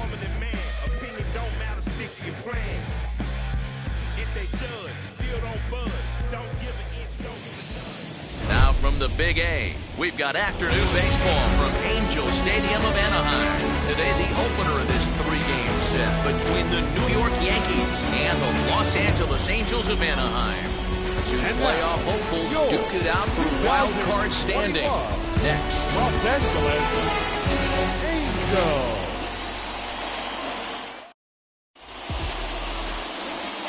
woman and man. Opinion don't matter, stick to your plan. If they judge, still don't budge. Don't give an inch, don't give a nudge. Now from the Big A, we've got afternoon baseball from Angel Stadium of Anaheim. Today, the opener of this three-game set between the New York Yankees and the Los Angeles Angels of Anaheim. Two playoff hopefuls duke it out for wild card standing. Next, Los Angeles Angels.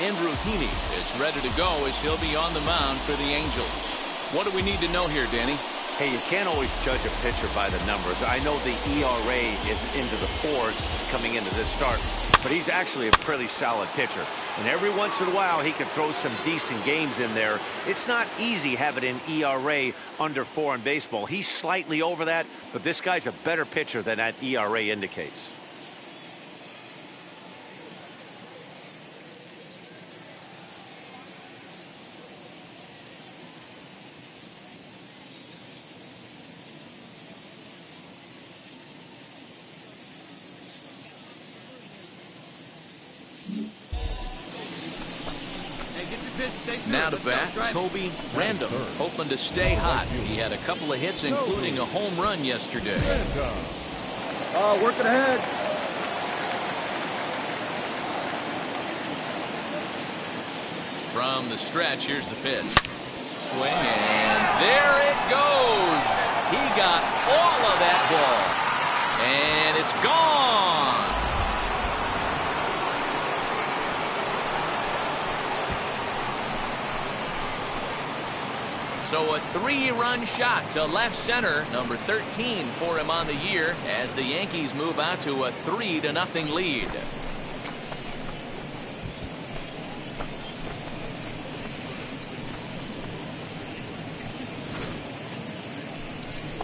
Andrew Heaney is ready to go as he'll be on the mound for the Angels. What do we need to know here, Danny? Hey, you can't always judge a pitcher by the numbers. I know the ERA is into the 4s coming into this start, but he's actually a pretty solid pitcher. And every once in a while, he can throw some decent games in there. It's not easy having an ERA under 4 in baseball. He's slightly over that, but this guy's a better pitcher than that ERA indicates. Now to bat, Toby Random, hoping to stay hot. He had a couple of hits, including a home run yesterday. Working ahead. From the stretch, here's the pitch. Swing, and there it goes. He got all of that ball, and it's gone. So a 3-run shot to left center, number 13 for him on the year, as the Yankees move out to a 3-0 lead.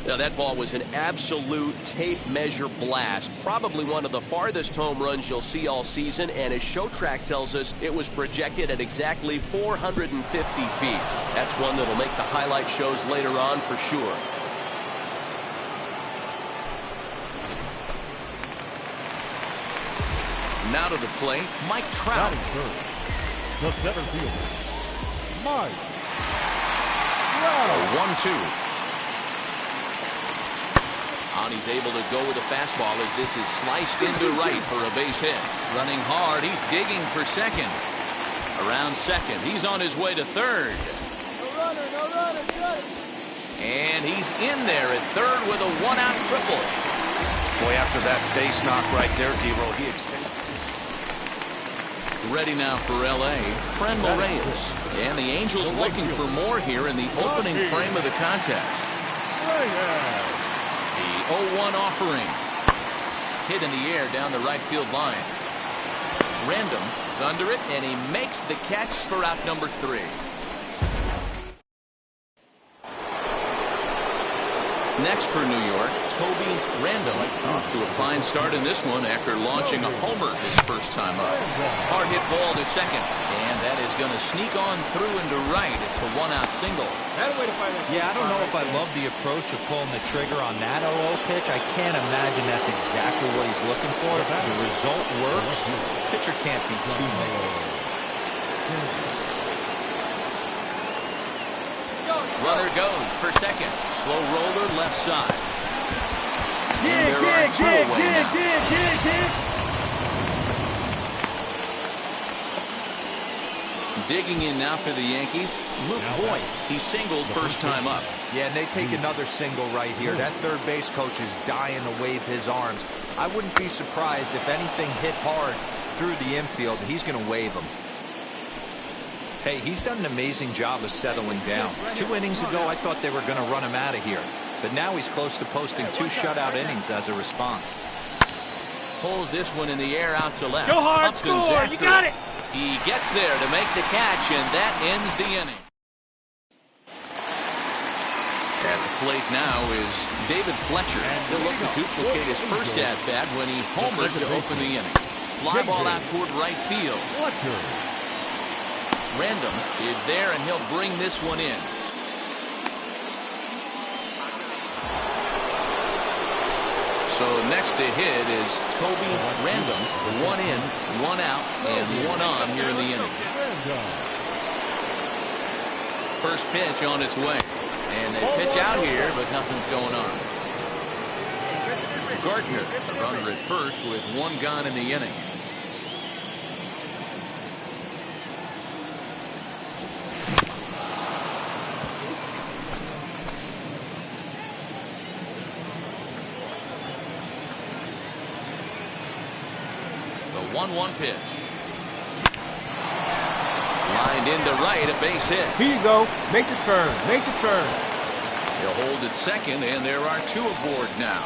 Now that ball was an absolute tape measure blast. Probably one of the farthest home runs you'll see all season, and as Show Track tells us, it was projected at exactly 450 feet. That's one that'll make the highlight shows later on for sure. Now to the plate, Mike Trout. The center fielder, Mike Trout. 1-2. He's able to go with a fastball as this is sliced into right for a base hit. Running hard, he's digging for second. Around second, he's on his way to third. No runner, no runner, shut it. And he's in there at third with a 1-out triple. Boy, after that base knock right there, D-Roll, he extended. Ready now for L.A., Franmil Reyes. And the Angels looking for more here in the opening frame of the contest. The 0-1 offering. Hit in the air down the right field line. Random is under it, and he makes the catch for out number 3. Next for New York, Toby Random, off to a fine start in this one after launching a homer his first time up. Hard hit ball to second, and that is going to sneak on through into right. It's a 1-out single. Yeah, I don't know if I love the approach of pulling the trigger on that 0-0 pitch. I can't imagine that's exactly what he's looking for. The result works. Pitcher can't be too negative. Runner goes for second. Slow roller left side. Dig. Digging in now for the Yankees, Luke Voigt. He singled first time up. Yeah, and they take another single right here. That third base coach is dying to wave his arms. I wouldn't be surprised if anything hit hard through the infield. He's going to wave them. Hey, he's done an amazing job of settling down. 2 innings ago, I thought they were going to run him out of here. But now he's close to posting 2 shutout innings as a response. Pulls this one in the air out to left. Go hard, Upton's score, after you got it. He gets there to make the catch, and that ends the inning. At the plate now is David Fletcher. He'll look to duplicate his first at-bat when he homered to open the inning. Fly ball out toward right field. Random is there, and he'll bring this one in. So next to hit is Toby Random. 1 in, 1 out, and 1 on here in the inning. First pitch on its way. And they pitch out here, but nothing's going on. Gardner, the runner at first with 1 gone in the inning. The 1-1 pitch. Lined into right, a base hit. Here you go. Make the turn. Make the turn. He'll hold at second, and there are 2 aboard now.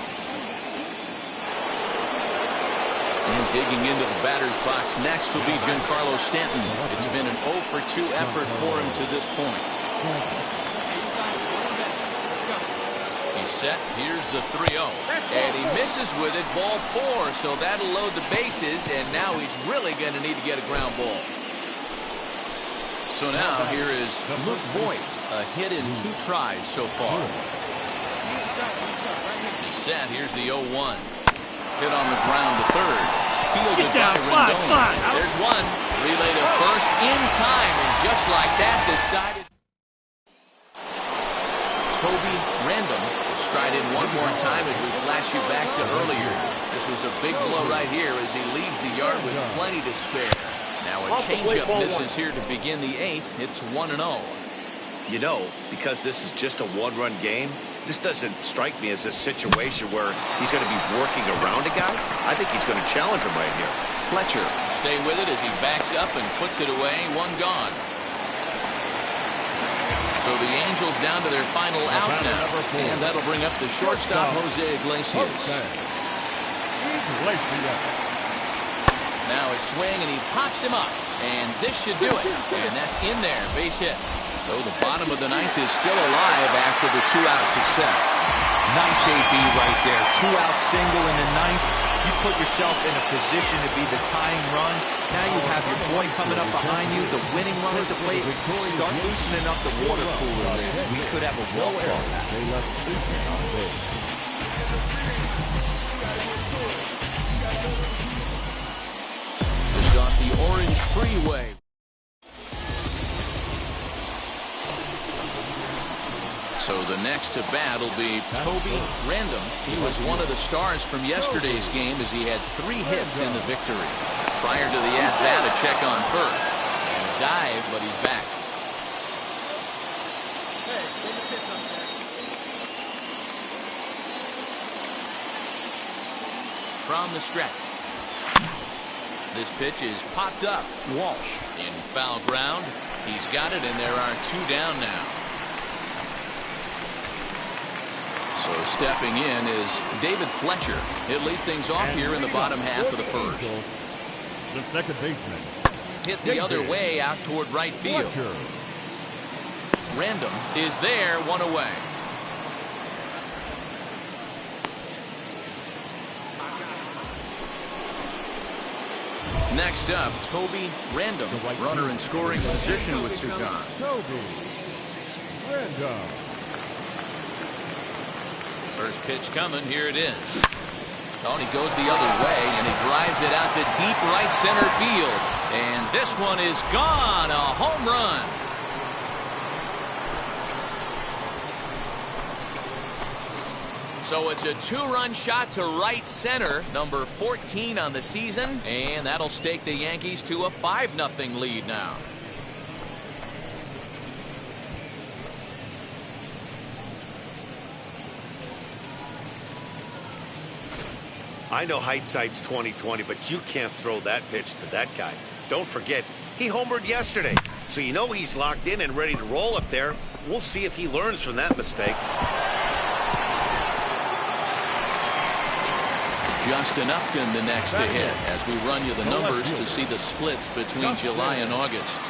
And digging into the batter's box next will be Giancarlo Stanton. It's been an 0 for 2 effort for him to this point. He's set. Here's the 3-0. And he misses with it, ball 4. So that'll load the bases, and now he's really going to need to get a ground ball. So now here is Luke Voigt, a hit in 2 tries so far. He's set. Here's the 0-1. Hit on the ground to third. Fielded by Rendon. There's 1. Relay to first in time, and just like that, decided. Toby Random will stride in 1 more time as we flash you back to earlier. This was a big blow right here as he leaves the yard with plenty to spare. Now a changeup misses here to begin the 8th. It's 1-0. You know, because this is just a 1-run game, this doesn't strike me as a situation where he's going to be working around a guy. I think he's going to challenge him right here. Fletcher stay with it as he backs up and puts it away. 1 gone. So the Angels down to their final out now. And that'll bring up the shortstop, Jose Iglesias. Now a swing, and he pops him up. And this should do it. And that's in there. Base hit. So the bottom of the 9th is still alive after the 2-out success. Nice AB right there. 2-out single in the 9th. You put yourself in a position to be the tying run. Now you have your boy coming up behind you, the winning run at the plate. Start loosening up the water cooler lids. We could have a walk-off. Just off the Orange Freeway. So the next to bat will be Toby Random. He was one of the stars from yesterday's game as he had 3 hits in the victory. Prior to the at-bat, a check on first. And a dive, but he's back. From the stretch. This pitch is popped up. Walsh in foul ground. He's got it, and there are 2 down now. So stepping in is David Fletcher. He'll lead things off here in the bottom half of the first. The second baseman. Hit the other way out toward right field. Random is there, 1 away. Next up, Toby Random. Runner in scoring position with 2 gone. Toby Random. First pitch coming. Here it is. Oh, and he goes the other way, and he drives it out to deep right center field. And this one is gone. A home run. So it's a 2-run shot to right center, number 14 on the season, and that'll stake the Yankees to a 5-0 lead now. I know hindsight's 20/20, but you can't throw that pitch to that guy. Don't forget, he homered yesterday. So you know he's locked in and ready to roll up there. We'll see if he learns from that mistake. Justin Upton the next to hit as we run you the numbers to see the splits between July and August.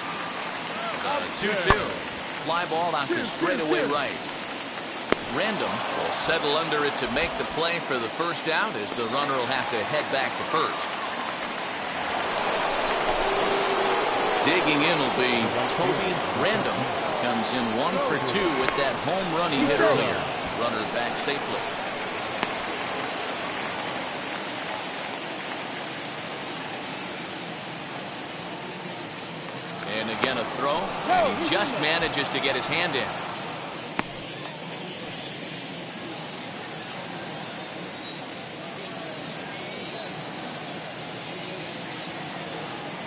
2-2. Fly ball out to straightaway right. Random will settle under it to make the play for the first out as the runner will have to head back to first. Digging in will be Toby Random. Comes in 1 for 2 with that home run he hit earlier. Runner back safely. again a throw, and he just manages to get his hand in.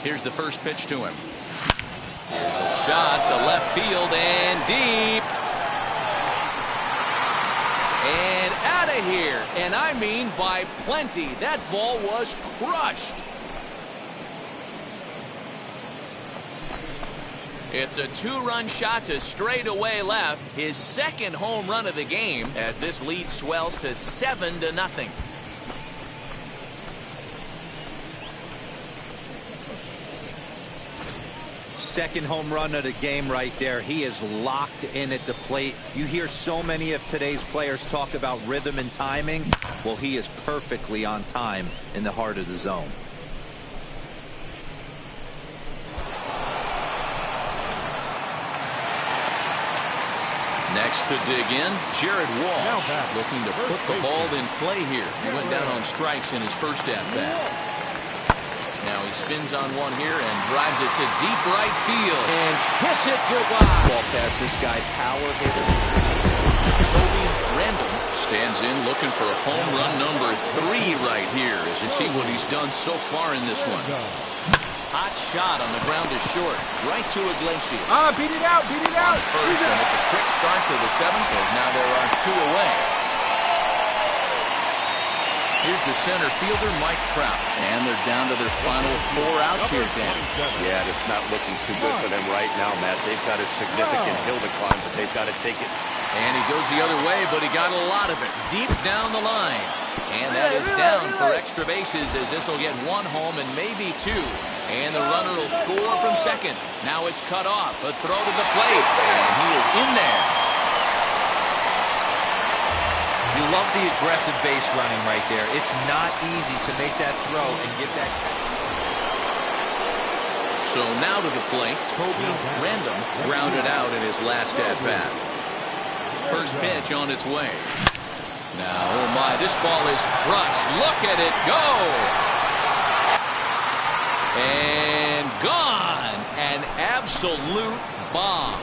Here's the first pitch to him. Here's a shot to left field and deep. And out of here. And I mean by plenty. That ball was crushed. It's a 2-run shot to straightaway left. His second home run of the game as this lead swells to 7-0. Second home run of the game right there. He is locked in at the plate. You hear so many of today's players talk about rhythm and timing. Well, he is perfectly on time in the heart of the zone. Next to dig in, Jared Walsh looking to put the ball in play here. He went down on strikes in his first at-bat. Now he spins on one here and drives it to deep right field. And kiss it goodbye. Ball past this guy, power hitter. Toby Random stands in looking for home run number 3 right here as you see what he's done so far in this one. Hot shot on the ground is short. Right to Iglesias. Beat it out, beat it out. First, and it's a quick start to the 7th as now there are 2 away. Here's the center fielder, Mike Trout. And they're down to their final 4 outs here, Dan. Yeah, it's not looking too good for them right now, Matt. They've got a significant hill to climb, but they've got to take it. And he goes the other way, but he got a lot of it deep down the line. And that is down for extra bases as this will get 1 home and maybe 2. And the runner will score from second. Now it's cut off. A throw to the plate. And he is in there. You love the aggressive base running right there. It's not easy to make that throw and get that. So now to the plate, Toby Random grounded out in his last at-bat. First pitch on its way. Now, oh my, this ball is crushed. Look at it go. And gone. An absolute bomb.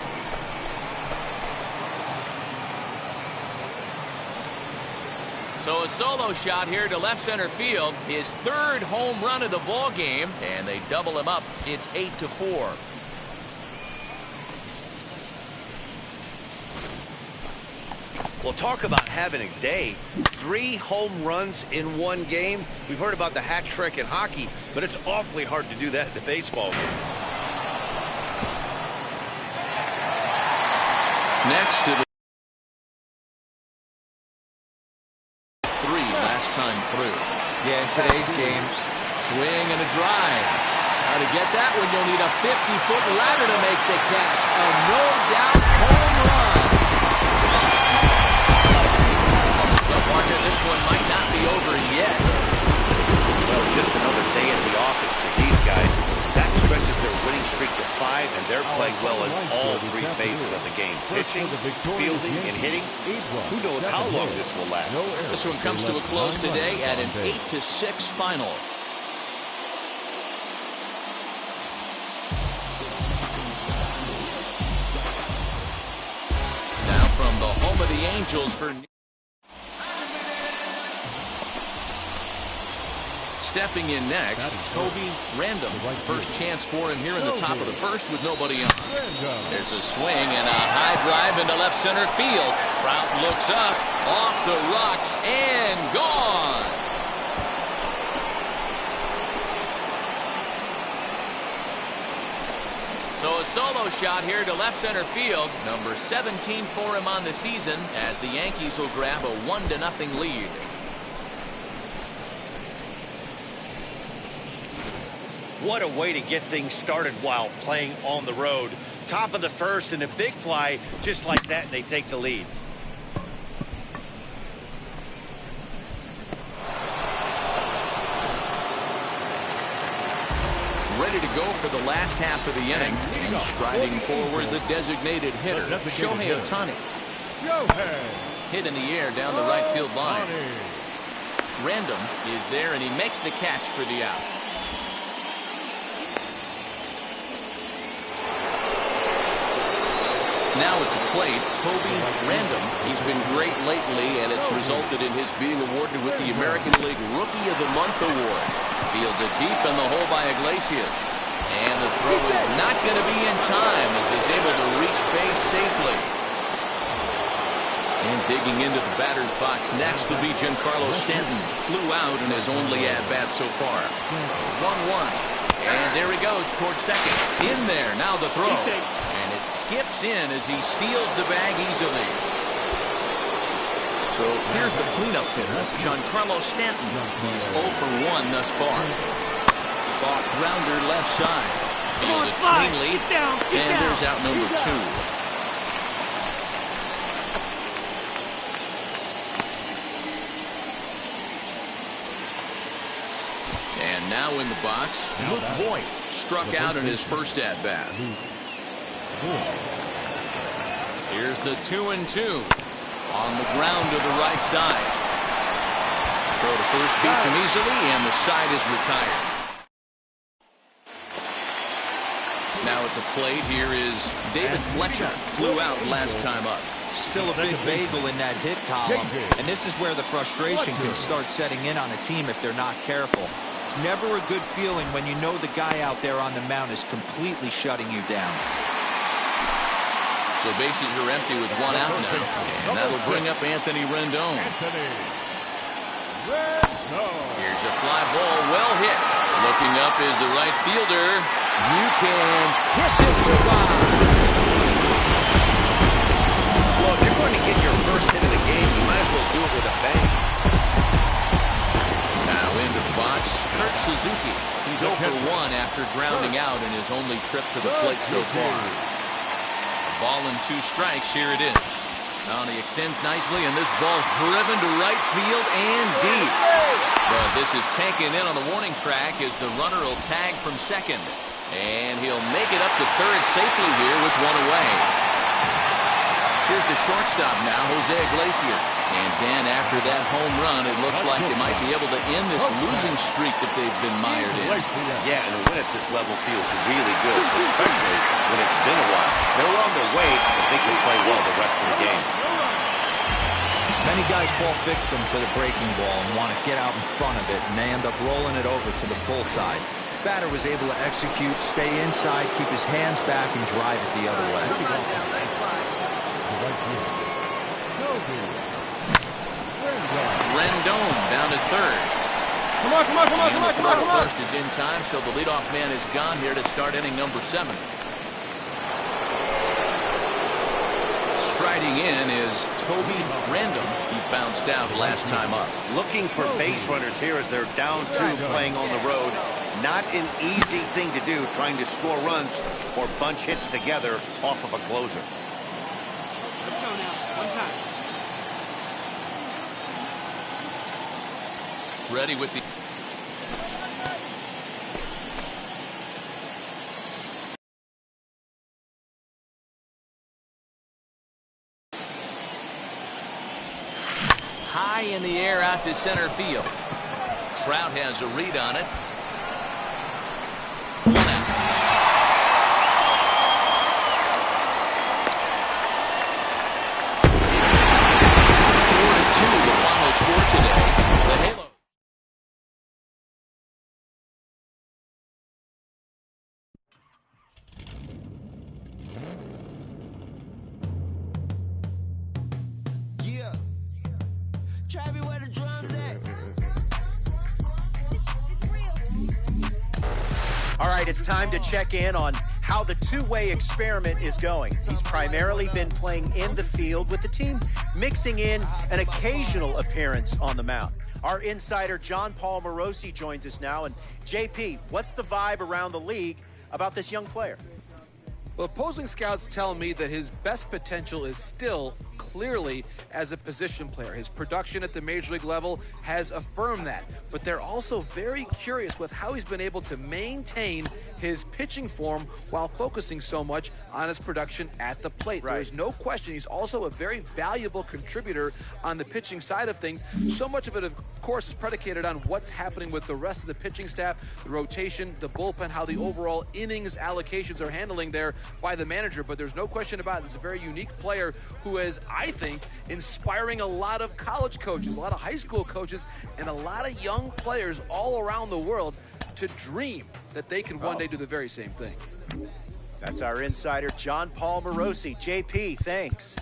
So a solo shot here to left center field. His 3rd home run of the ball game, and they double him up. It's 8-4. Well, talk about having a day. 3 home runs in 1 game. We've heard about the hat trick in hockey, but it's awfully hard to do that in the baseball game. Next to the 3 last time through. Yeah, in today's game. Swing and a drive. How to get that one, you'll need a 50-foot ladder to make the catch. A no-doubt home run. But Walker, this one might not be over yet. Well, just another day at the office for these guys. That stretches their winning streak to 5, and they're playing well in all 3 phases of the game. Pitching, fielding, and hitting. Who knows how long this will last. This one comes to a close today at an 8-6 final. Now from the home of the Angels for stepping in next, Toby Random. First chance for him here in the top of the first with nobody on. There's a swing and a high drive into left center field. Trout looks up, off the rocks, and gone. So a solo shot here to left center field. Number 17 for him on the season as the Yankees will grab a 1-0 lead. What a way to get things started while playing on the road. Top of the first and a big fly just like that, and they take the lead. Ready to go for the last half of the inning. And striding forward, the designated hitter, Shohei Ohtani. Hit in the air down the right field line. Random is there, and he makes the catch for the out. Now at the plate, Toby Random. He's been great lately, and it's resulted in his being awarded with the American League Rookie of the Month award. Fielded deep in the hole by Iglesias. And the throw is not going to be in time as he's able to reach base safely. And digging into the batter's box next will be Giancarlo Stanton. Flew out in his only at-bat so far. 1-1. And there he goes towards second. In there, now the throw. And it skips in as he steals the bag easily. So here's the cleanup hitter, Giancarlo Stanton. He's 0 for 1 thus far. Soft rounder left side. Fielded cleanly. And there's out number 2. And now in the box, Luke Voigt struck out in his first at-bat. Here's the 2-2. On the ground to the right side. Throw to first beats him easily, and the side is retired. Now at the plate, here is David Fletcher. Flew out last time up. Still a big bagel in that hit column, and this is where the frustration can start setting in on a team if they're not careful. It's never a good feeling when you know the guy out there on the mound is completely shutting you down. So bases are empty with 1 out now. And that'll bring up Anthony Rendon. Here's a fly ball, well hit. Looking up is the right fielder. You can kiss it goodbye. Well, if you're going to get your first hit of the game, you might as well do it with a bang. Now into the box, Kurt Suzuki. He's 0 for 1 after grounding out in his only trip to the plate so far. Ball and 2 strikes. Here it is. Now he extends nicely, and this ball's driven to right field and deep. But this is taken in on the warning track as the runner will tag from second. And he'll make it up to third safely here with 1 away. Here's the shortstop now, Jose Iglesias. And then after that home run, it looks like they might be able to end this losing streak that they've been mired in. Yeah, and a win at this level feels really good, especially when it's been a while. They're on their way, but they can play well the rest of the game. Many guys fall victim to the breaking ball and want to get out in front of it, and they end up rolling it over to the pull side. Batter was able to execute, stay inside, keep his hands back, and drive it the other way. Rendon down at third. Come on. First is in time, so the leadoff man is gone here to start inning number 7. Striding in is Toby Random. He bounced out last time up. Looking for base runners here as they're down 2 playing on the road. Not an easy thing to do, trying to score runs or bunch hits together off of a closer. Let's go now. 1 time. Ready with the... High in the air out to center field. Trout has a read on it. 1 out. 4-2, the final score today. The Halo. All right, it's time to check in on how the two-way experiment is going. He's primarily been playing in the field with the team, mixing in an occasional appearance on the mound. Our insider, John Paul Morosi, joins us now. And JP, what's the vibe around the league about this young player? Well, opposing scouts tell me that his best potential is still clearly as a position player. His production at the major league level has affirmed that, but they're also very curious with how he's been able to maintain his pitching form while focusing so much on his production at the plate. Right. There's no question he's also a very valuable contributor on the pitching side of things. So much of it, of course, is predicated on what's happening with the rest of the pitching staff, the rotation, the bullpen, how the overall innings allocations are handling there by the manager. But there's no question about it. This is a very unique player who is, I think, inspiring a lot of college coaches, a lot of high school coaches, and a lot of young players all around the world to dream that they can one day do the very same thing. That's our insider, John Paul Morosi. JP, thanks.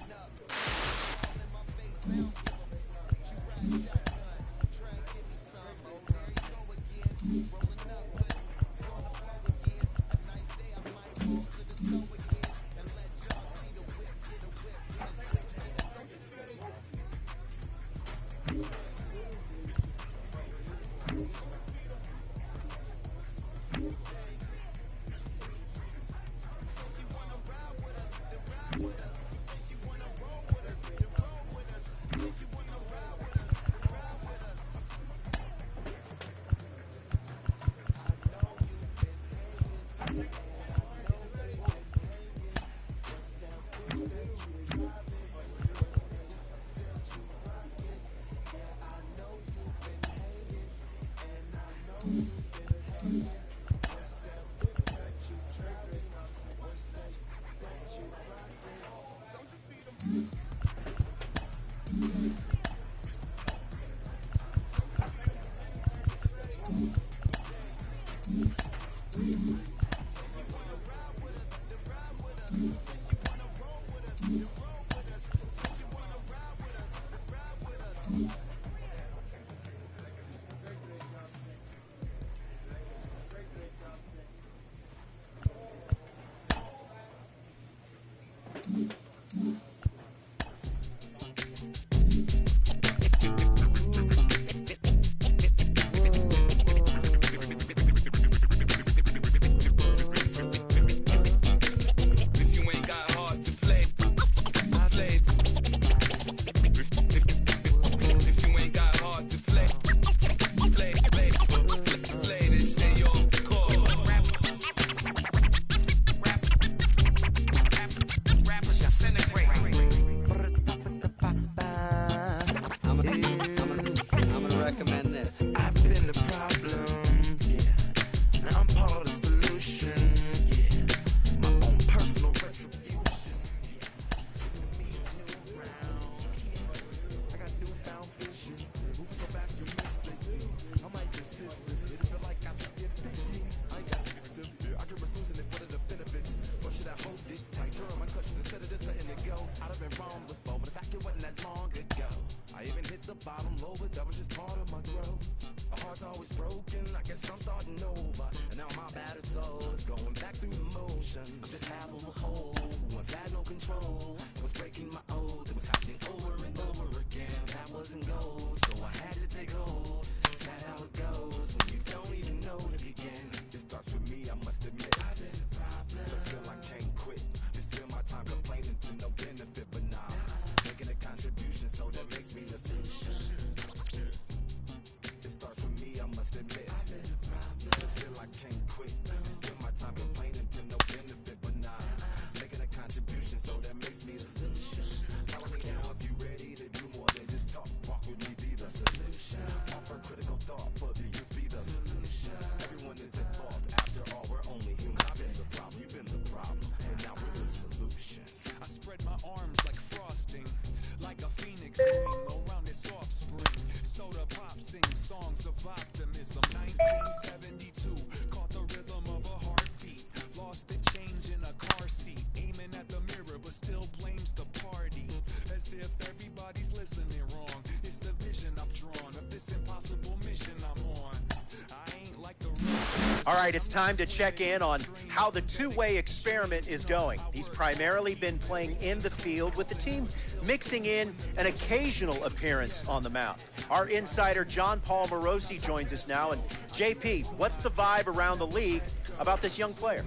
All right, it's time to check in on how the two-way experiment is going. He's primarily been playing in the field with the team, mixing in an occasional appearance on the mound. Our insider, John Paul Morosi, joins us now. And JP, what's the vibe around the league about this young player?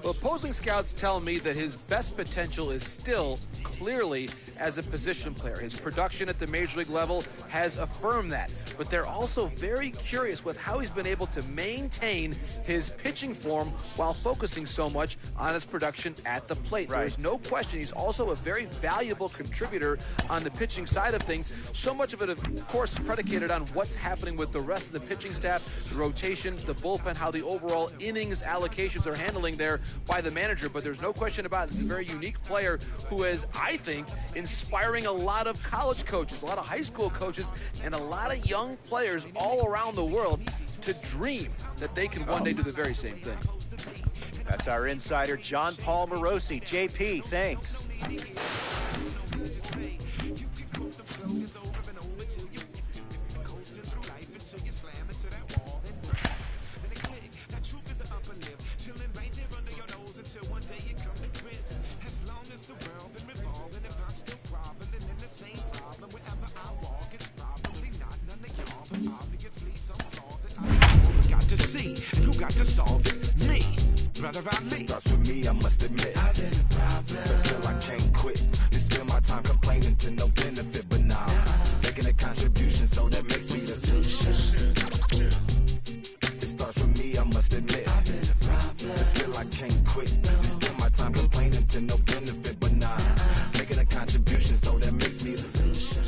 Well, opposing scouts tell me that his best potential is still clearly as a position player. His production at the major league level has affirmed that. But they're also very curious with how he's been able to maintain his pitching form while focusing so much on his production at the plate. Right. There's no question he's also a very valuable contributor on the pitching side of things. So much of it, of course, is predicated on what's happening with the rest of the pitching staff, the rotation, the bullpen, how the overall innings allocations are handling there by the manager. But there's no question about it. He's a very unique player who is, I think, inspiring a lot of college coaches, a lot of high school coaches, and a lot of young players all around the world to dream that they can one day do the very same thing. That's our insider, John Paul Morosi. JP, thanks. To see, and you got to solve it. Me, brother, I me. Starts with me, I must admit. I've been a problem, but still I can't quit. You spend my time complaining to no benefit, but now making a contribution, so that makes me the solution. It starts with me, I must admit. I've been a problem, but still I can't quit. You spend my time complaining to no benefit, but now making a contribution, so that makes me the solution.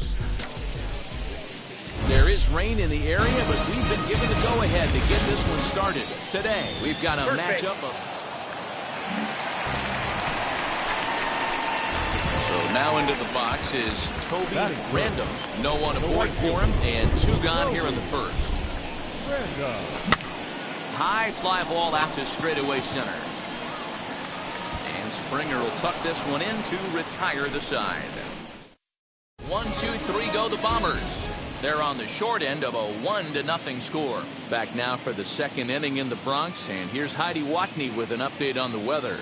There is rain in the area, but we've been given the go-ahead to get this one started. Today, we've got a matchup of... So now into the box is Toby Random. No one aboard for him, and two gone here in the first. High fly ball out to straightaway center. And Springer will tuck this one in to retire the side. 1, 2, 3 go the Bombers. They're on the short end of a 1-0 score. Back now for the second inning in the Bronx, and here's Heidi Watney with an update on the weather.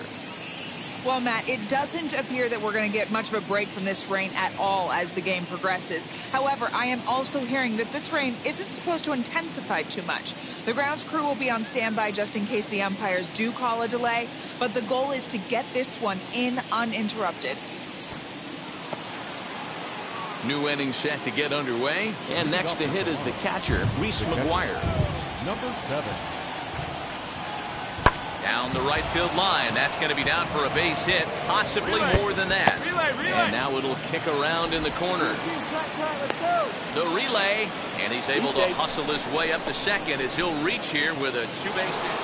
Well, Matt, it doesn't appear that we're going to get much of a break from this rain at all as the game progresses. However, I am also hearing that this rain isn't supposed to intensify too much. The grounds crew will be on standby just in case the umpires do call a delay, but the goal is to get this one in uninterrupted. New inning set to get underway, and next to hit is the catcher, Reese McGuire. Number 7. Down the right field line. That's going to be down for a base hit, possibly more than that. And now it'll kick around in the corner. The relay, and he's able to hustle his way up to second as he'll reach here with a 2-base hit.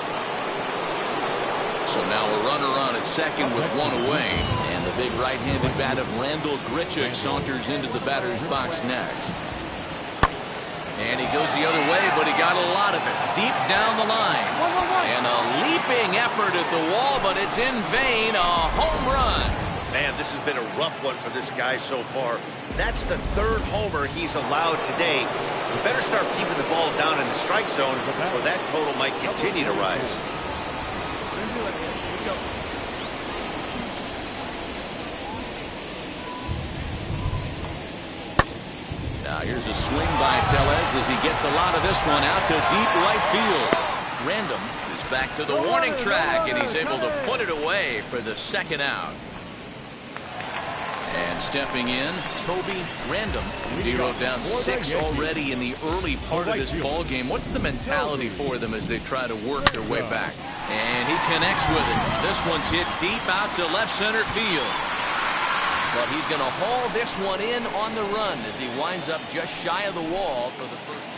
So now a runner on at second with one away. And the big right-handed bat of Randall Grichuk saunters into the batter's box next. And he goes the other way, but he got a lot of it deep down the line. And a leaping effort at the wall, but it's in vain. A home run. Man, this has been a rough one for this guy so far. That's the third homer he's allowed today. You better start keeping the ball down in the strike zone, or that total might continue to rise. Now here's a swing by Tellez as he gets a lot of this one out to deep right field. Random is back to the warning track, and he's able to put it away for the second out. And stepping in, Toby Random. Zeroed down 6 already in the early part of this ball game. What's the mentality for them as they try to work their way back? And he connects with it. This one's hit deep out to left center field. But he's going to haul this one in on the run as he winds up just shy of the wall for the first.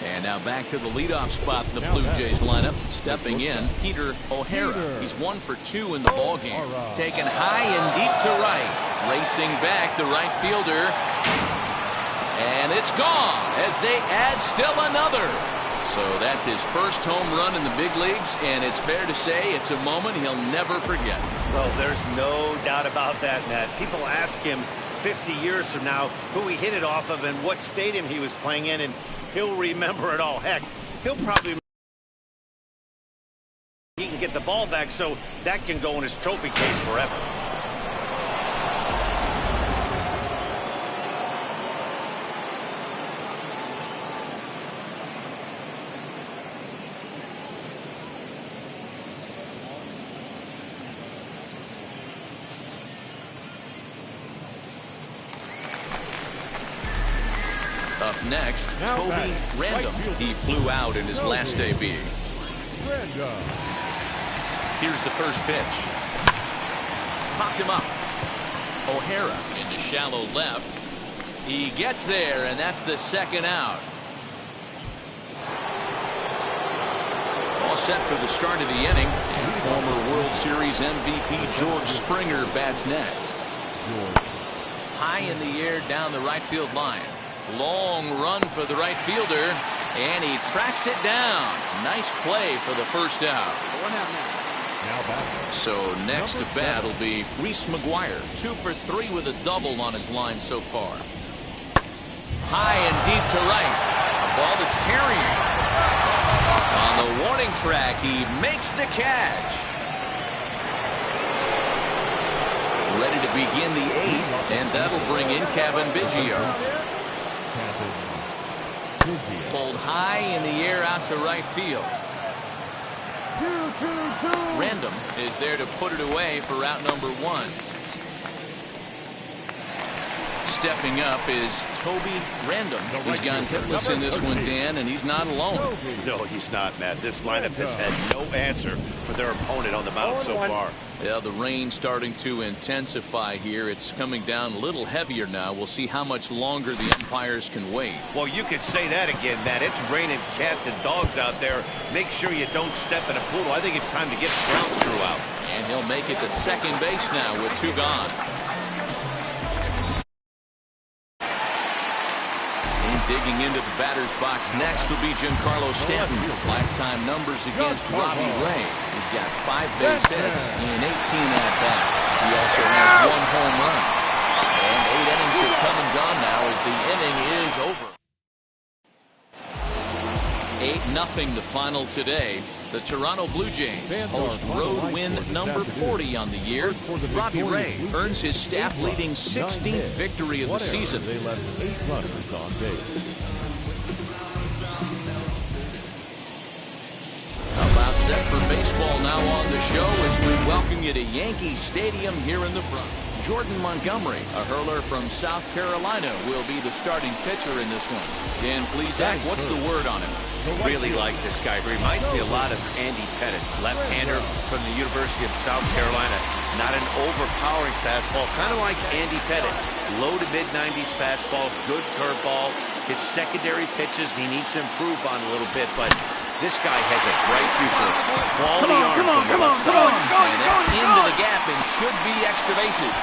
And now back to the leadoff spot in the Blue Jays lineup. Stepping in, Peter O'Hara. He's 1 for 2 in the ballgame. Taken high and deep to right. Racing back the right fielder. And it's gone as they add still another. So that's his first home run in the big leagues, and it's fair to say it's a moment he'll never forget. Well, there's no doubt about that, Matt. People ask him 50 years from now who he hit it off of and what stadium he was playing in, and he'll remember it all. Heck, he'll probably he can get the ball back, so that can go in his trophy case forever. Up next, Toby Random. He flew out in his last debut. Here's the first pitch. Popped him up. O'Hara into shallow left. He gets there, and that's the second out. All set for the start of the inning, and former World Series MVP George Springer bats next. High in the air down the right field line. Long run for the right fielder, and he tracks it down. Nice play for the first out. So next to bat will be Reese McGuire. 2 for 3 with a double on his line so far. High and deep to right. A ball that's carrying. On the warning track, he makes the catch. Ready to begin the 8th, and that'll bring in Kevin Biggio. Pulled high in the air out to right field. Random is there to put it away for out number 1. Stepping up is Toby Random. He's gone hitless in this one, Dan, and he's not alone. No, he's not, Matt. This lineup has had no answer for their opponent on the mound so far. Yeah, the rain starting to intensify here. It's coming down a little heavier now. We'll see how much longer the umpires can wait. Well, you could say that again, Matt. It's raining cats and dogs out there. Make sure you don't step in a poodle. I think it's time to get the ground screw out. And he'll make it to second base now with 2 gone. Digging into the batter's box next will be Giancarlo Stanton. Lifetime numbers against Robbie Ray. He's got 5 base hits in 18 at-bats. He also has 1 home run. And 8 innings have come and gone now as the inning is over. 8-0 the final today. The Toronto Blue Jays host road win number 40 on the year. Robbie Ray earns his staff-leading 16th victory of the season. They left 8 runners on base. How about set for baseball now on the show as we welcome you to Yankee Stadium here in the Bronx. Jordan Montgomery, a hurler from South Carolina, will be the starting pitcher in this one. Dan Plesac, what's the word on him? Really like this guy. Reminds me a lot of Andy Pettit, left-hander from the University of South Carolina. Not an overpowering fastball, kind of like Andy Pettit. Low to mid-90s fastball, good curveball. His secondary pitches he needs to improve on a little bit, but this guy has a bright future. Quality arm from the left side. And that's into the gap and should be extra bases.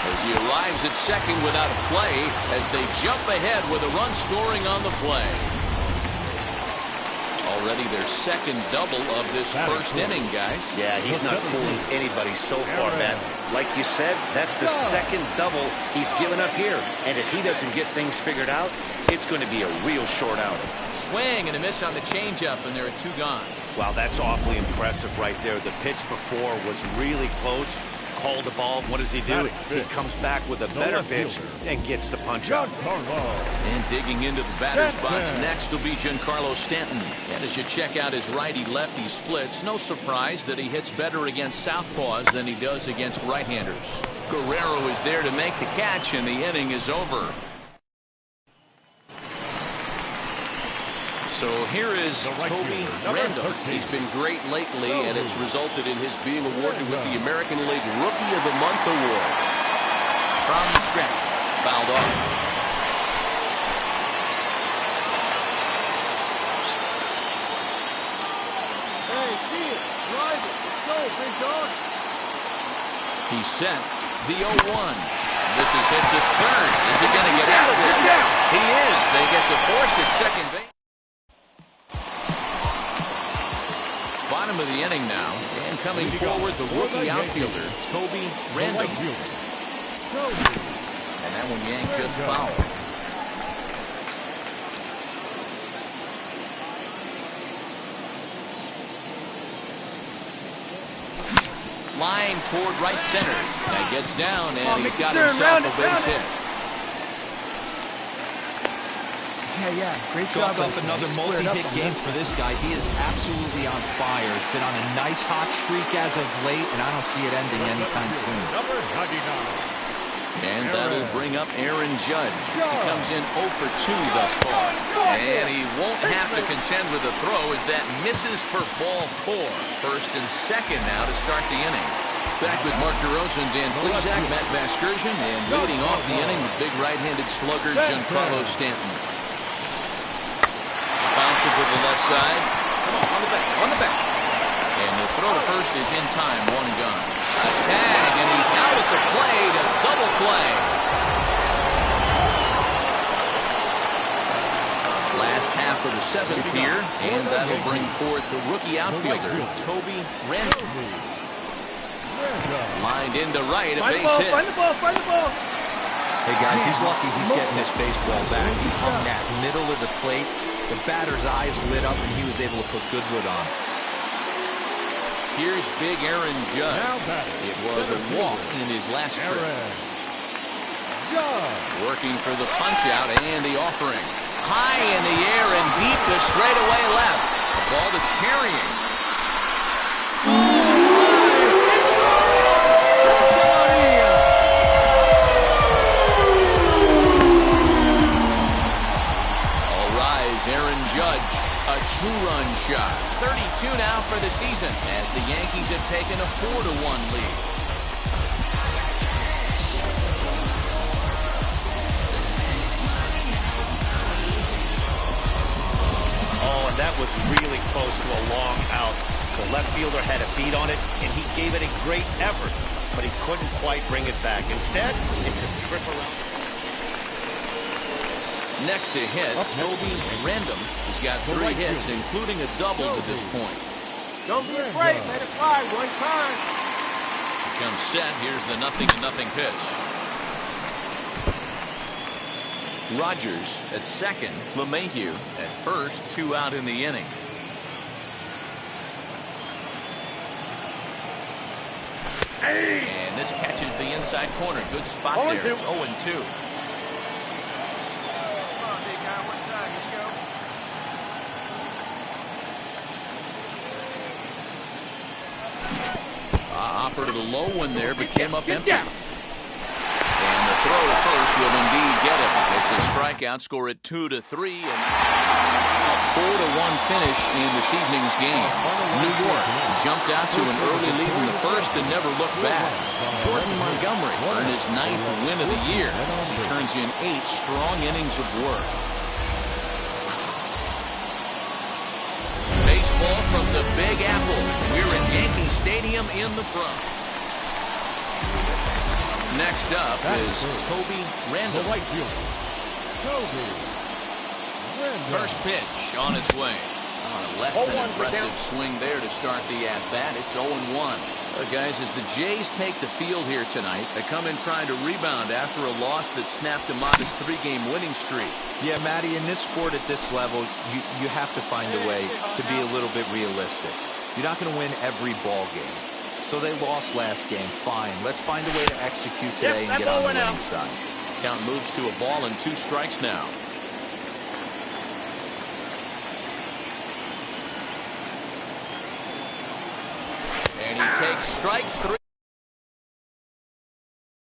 As he arrives at second without a play as they jump ahead with a run scoring on the play. Already their second double of this first inning, guys. Yeah, he's not fooling anybody so far, Matt. Like you said, that's the second double he's given up here. And if he doesn't get things figured out, it's going to be a real short outing. Swing and a miss on the changeup, and there are 2 gone. Wow, that's awfully impressive right there. The pitch before was really close. Called the ball. What does he do? He comes back with a better pitch and gets the punch out. And digging into the batter's box next will be Giancarlo Stanton. And as you check out his righty-lefty splits, no surprise that he hits better against southpaws than he does against right-handers. Guerrero is there to make the catch, and the inning is over. So here is Toby Random. He's been great lately, and it's resulted in his being awarded with the American League Rookie of the Month award. From the stretch, fouled off. Hey, see it. Drive it. Let's go, big dog. He's set. The 0-1. This is hit to third. Is he going to get out of there? He is. They get the force at second base. Bottom of the inning now, and coming forward, the rookie outfielder, Toby Random. And that one yanked just foul. Line toward right center. That gets down, and he's got himself a base hit. Yeah, great job. Up another multi-hit game for this guy. He is absolutely on fire. He's been on a nice hot streak as of late, and I don't see it ending anytime soon. Number 99. And that'll bring up Aaron Judge. He comes in 0 for 2 thus far. And he won't have to contend with a throw as that misses for ball 4. First and second now to start the inning. Back with Mark DeRosa and Dan Plesac, Matt Vasgersian, and leading off the inning with big right-handed slugger Giancarlo Stanton. Bounce it to the left side. Come on the back, on the back. And the throw to first is in time, 1 gone. A tag, and he's out at the plate, a double play. Last half of the 7th here, and that'll bring forth the rookie outfielder, Toby Randall. Lined into right, a base hit. Find the ball, find the ball. Hey guys, he's lucky he's getting this baseball back. He hung that middle of the plate. The batter's eyes lit up, and he was able to put good wood on. Here's big Aaron Judge. It was a walk in his last trip. Working for the punch out and the offering. High in the air and deep to straightaway left. A ball that's carrying. All rise, Aaron Judge. A 2-run shot. 32 now for the season as the Yankees have taken a 4-1 lead. Oh, and that was really close to a long out. The left fielder had a beat on it, and he gave it a great effort, but he couldn't quite bring it back. Instead, it's a trip around. Next to hit, Toby Randall has got 3 hits, including a double to this point. Don't be afraid, let it fly one time. Comes set, here's the 0-0 pitch. Rogers at second, LeMahieu at first, 2 out in the inning. And this catches the inside corner. Good spot there. It's 0-2. Offered a low one there, but came up empty. And the throw to first will indeed get it. It's a strikeout, score at 2-3, and a 4-1 finish in this evening's game. New York jumped out to an early lead in the first and never looked back. Jordan Montgomery earned his 9th win of the year as he turns in 8 strong innings of work. Baseball from the Big Apple. We're at Yankee Stadium in the Bronx. Next up is Toby Randall. First pitch on its way. On a less than impressive swing there to start the at-bat. It's 0-1. Guys, as the Jays take the field here tonight, they come in trying to rebound after a loss that snapped a modest 3-game winning streak. Yeah, Matty, in this sport at this level, you have to find a way to be a little bit realistic. You're not going to win every ball game. So they lost last game. Fine. Let's find a way to execute today and get on the winning side. Count moves to a ball and 2 strikes now. And he takes strike 3.